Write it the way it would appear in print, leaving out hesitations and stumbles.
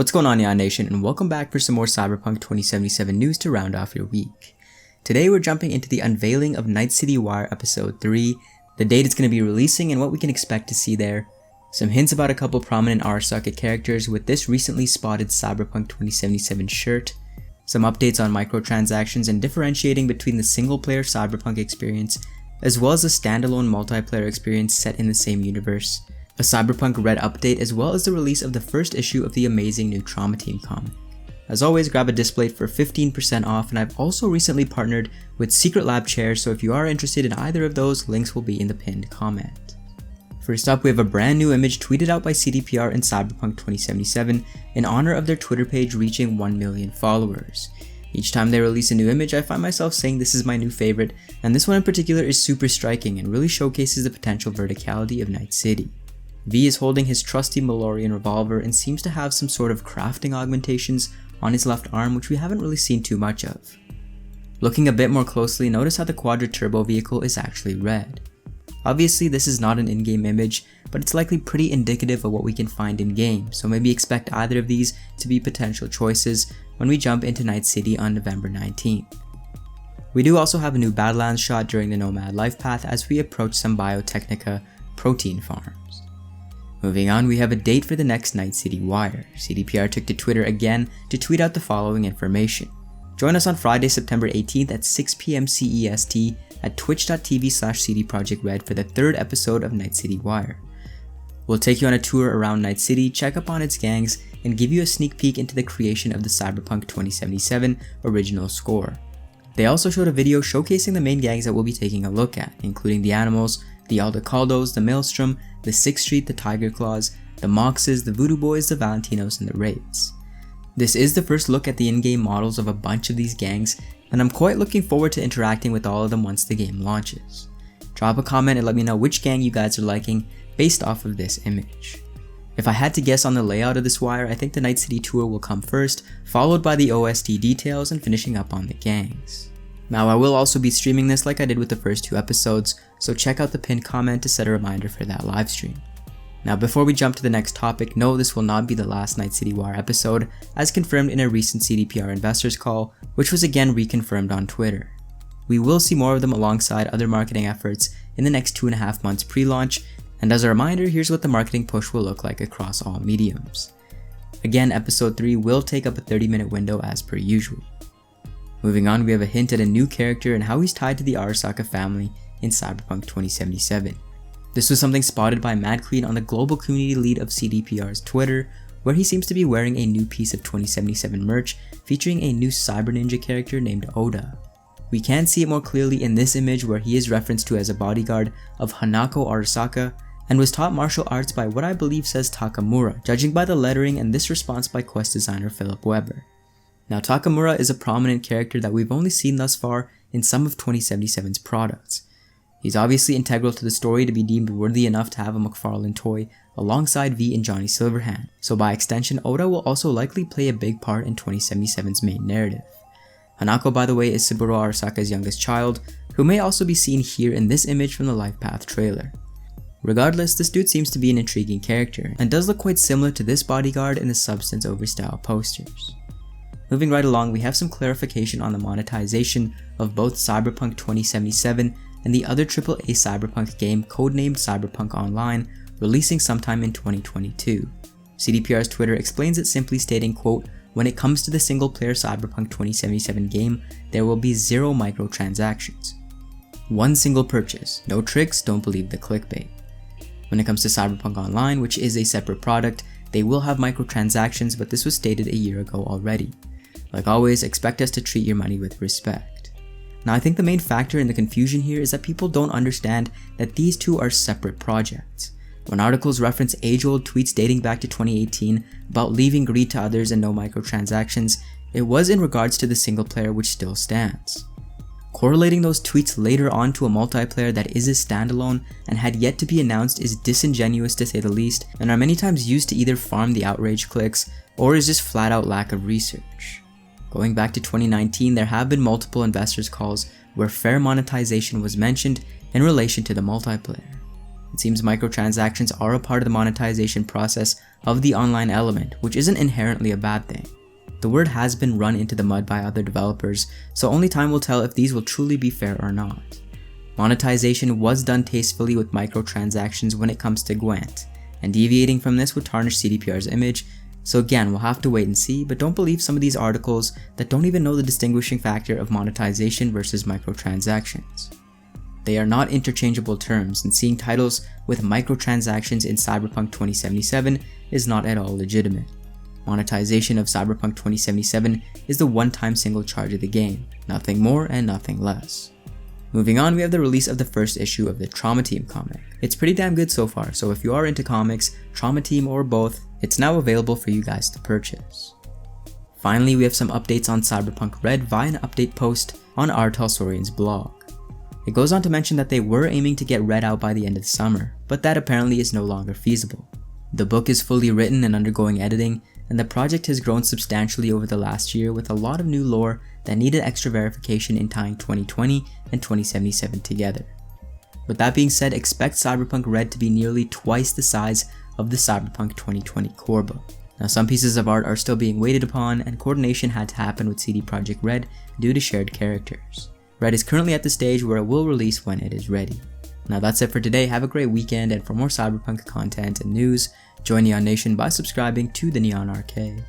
What's going on, Yacht Nation, and welcome back for some more Cyberpunk 2077 news to round off your week. Today we're jumping into the unveiling of Night City Wire Episode 3, the date it's going to be releasing and what we can expect to see there, some hints about a couple prominent R-Socket characters with this recently spotted Cyberpunk 2077 shirt, some updates on microtransactions and differentiating between the single-player Cyberpunk experience as well as the standalone multiplayer experience set in the same universe, a Cyberpunk Red update, as well as the release of the first issue of the amazing new Trauma Team comic. As always, grab a display for 15% off, and I've also recently partnered with Secret Lab chairs, so if you are interested in either of those, links will be in the pinned comment. First up, we have a brand new image tweeted out by CDPR in Cyberpunk 2077 in honor of their Twitter page reaching 1 million followers. Each time they release a new image, I find myself saying this is my new favorite, and this one in particular is super striking and really showcases the potential verticality of Night City. V is holding his trusty Malorian revolver and seems to have some sort of crafting augmentations on his left arm, which we haven't really seen too much of. Looking a bit more closely, notice how the Quadra Turbo vehicle is actually red. Obviously this is not an in-game image, but it's likely pretty indicative of what we can find in-game, so maybe expect either of these to be potential choices when we jump into Night City on November 19th. We do also have a new Badlands shot during the Nomad Life Path as we approach some Biotechnica protein farms. Moving on, we have a date for the next Night City Wire. CDPR took to Twitter again to tweet out the following information. Join us on Friday, September 18th at 6 PM CEST at twitch.tv/cdprojectred for the third episode of Night City Wire. We'll take you on a tour around Night City, check up on its gangs, and give you a sneak peek into the creation of the Cyberpunk 2077 original score. They also showed a video showcasing the main gangs that we'll be taking a look at, including the Animals, the Aldecaldos, the Maelstrom, the 6th Street, the Tiger Claws, the Moxes, the Voodoo Boys, the Valentinos, and the Wraiths. This is the first look at the in-game models of a bunch of these gangs, and I'm quite looking forward to interacting with all of them once the game launches. Drop a comment and let me know which gang you guys are liking based off of this image. If I had to guess on the layout of this wire, I think the Night City tour will come first, followed by the OST details and finishing up on the gangs. Now I will also be streaming this like I did with the first two episodes, so check out the pinned comment to set a reminder for that live stream. Now before we jump to the next topic, no, this will not be the last Night City Wire episode, as confirmed in a recent CDPR investors call, which was again reconfirmed on Twitter. We will see more of them alongside other marketing efforts in the next 2.5 months pre-launch, and as a reminder, here's what the marketing push will look like across all mediums. Again, episode 3 will take up a 30-minute window as per usual. Moving on, we have a hint at a new character and how he's tied to the Arasaka family in Cyberpunk 2077. This was something spotted by Mad Queen on the global community lead of CDPR's Twitter, where he seems to be wearing a new piece of 2077 merch featuring a new Cyberninja character named Oda. We can see it more clearly in this image where he is referenced to as a bodyguard of Hanako Arasaka and was taught martial arts by what I believe says Takamura, judging by the lettering and this response by quest designer Philip Weber. Now Takamura is a prominent character that we've only seen thus far in some of 2077's products. He's obviously integral to the story to be deemed worthy enough to have a McFarlane toy alongside V and Johnny Silverhand, so by extension Oda will also likely play a big part in 2077's main narrative. Hanako, by the way, is Saburo Arasaka's youngest child, who may also be seen here in this image from the Life Path trailer. Regardless, this dude seems to be an intriguing character, and does look quite similar to this bodyguard in the Substance Over style posters. Moving right along, we have some clarification on the monetization of both Cyberpunk 2077 and the other AAA Cyberpunk game codenamed Cyberpunk Online, releasing sometime in 2022. CDPR's Twitter explains it simply stating, quote, "When it comes to the single-player Cyberpunk 2077 game, there will be 0 microtransactions. One single purchase. No tricks, don't believe the clickbait." When it comes to Cyberpunk Online, which is a separate product, they will have microtransactions, but this was stated a year ago already. Like always, expect us to treat your money with respect. Now I think the main factor in the confusion here is that people don't understand that these two are separate projects. When articles reference age-old tweets dating back to 2018 about leaving greed to others and no microtransactions, it was in regards to the single player, which still stands. Correlating those tweets later on to a multiplayer that is a standalone and had yet to be announced is disingenuous to say the least, and are many times used to either farm the outrage clicks or is just flat out lack of research. Going back to 2019, there have been multiple investors calls where fair monetization was mentioned in relation to the multiplayer. It seems microtransactions are a part of the monetization process of the online element, which isn't inherently a bad thing. The word has been run into the mud by other developers, so only time will tell if these will truly be fair or not. Monetization was done tastefully with microtransactions when it comes to Gwent, and deviating from this would tarnish CDPR's image, so again, we'll have to wait and see, but don't believe some of these articles that don't even know the distinguishing factor of monetization versus microtransactions. They are not interchangeable terms, and seeing titles with microtransactions in Cyberpunk 2077 is not at all legitimate. Monetization of Cyberpunk 2077 is the one-time single charge of the game, nothing more and nothing less. Moving on, we have the release of the first issue of the Trauma Team comic. It's pretty damn good so far, so if you are into comics, Trauma Team or both, it's now available for you guys to purchase. Finally, we have some updates on Cyberpunk Red via an update post on R. Talsorian's blog. It goes on to mention that they were aiming to get Red out by the end of the summer, but that apparently is no longer feasible. The book is fully written and undergoing editing, and the project has grown substantially over the last year with a lot of new lore that needed extra verification in tying 2020 and 2077 together. With that being said, expect Cyberpunk Red to be nearly twice the size of the Cyberpunk 2020 core book. Now, some pieces of art are still being waited upon, and coordination had to happen with CD Projekt Red due to shared characters. Red is currently at the stage where it will release when it is ready. Now that's it for today. Have a great weekend, and for more Cyberpunk content and news, join Neon Nation by subscribing to the Neon Arcade.